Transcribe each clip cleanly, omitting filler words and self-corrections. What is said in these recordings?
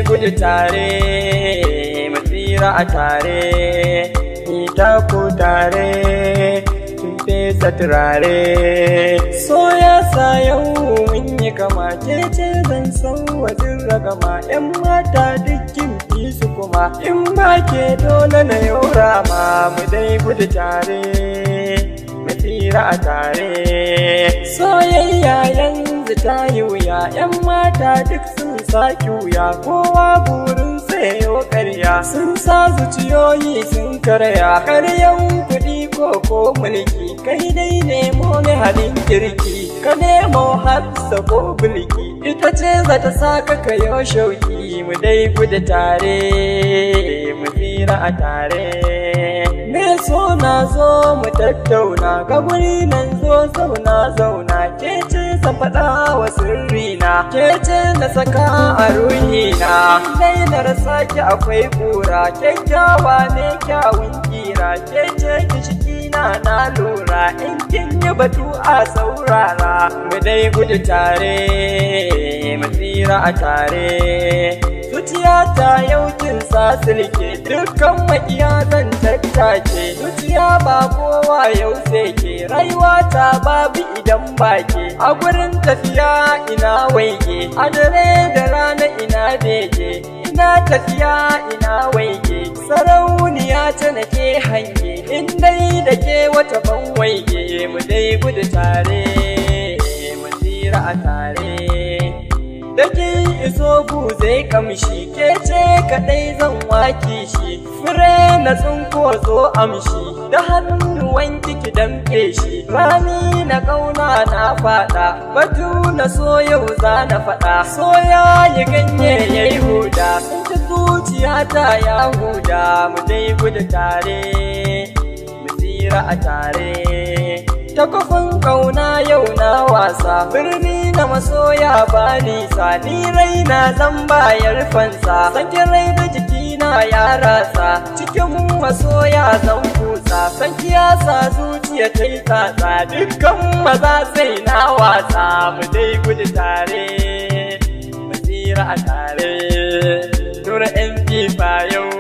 gudu tare, mu tsira a tare, ni taku tare, kin fesa turare. So ya sa yau mun yi kama, ce zan san wajen ragama, 'yan mata dukkin fi su kuma, in ba ke dole na yau rama, mu dai gudu tare, mu tsira a tare. Soyayya yanzu ta yi wuya, 'yan mata duk sun saki wuya, kowa burin sayo karya, sun sa zuciyoyi sun karya, karyan kuɗi ko mulki, kai dai nemo mai halin kirki, ka nemo hafsa ko bulki, ita ce za ta saka kayo shauki, mu dai gudu tare, mu tsira a tare. Me so na zo mu tattauna, ka guri nan zo zauna, ke ce sa faɗa wa sirrina, ke ce na saka a ruhina, dai na rasa ki akwai ƙura, kyakkyawa ne kyawun kira, ke ce kishikina na lura, in kin yi batu a saurara, mu dai gudu tare, mu tsira a tare. Zuciyata yau kin sa silke, dukkan makiya zan tattake, zuciya ba kowa yau sai ke, rayuwata babu idan bake, a gurin tafiya ina waige, a dare da rana ina bege, ina tafiya ina waige, sarauniya ta nake hange, in dai da ke wata ban waige, mu dai gudu tare, mu tsira a tare. Da kin iso bu zai kamshi, ke ce kaɗai zan waki shi, fure na tsinko zo amshi, da hannuwan ki damƙe shi, rami na ƙauna na faɗa, batu na so yau za na faɗa, so ya yi ganye ya yi huda, sun ci zuciyata ya huda, mu dai gudu tare, mu tsira a tare. Ta kofin ƙauna yau na wasa, birni na masoya ba nisa, ni raina zan bayar fansa, sanki rai da jikina ya rasa, cikin masoya zan kusa, sanki ya sa zuciya ta yi tsatsa, dukkan maza sai na wasa, mu dai gudu tare, mu tsira a tare. Nura MP Fayau,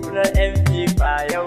Nura MP Fayau.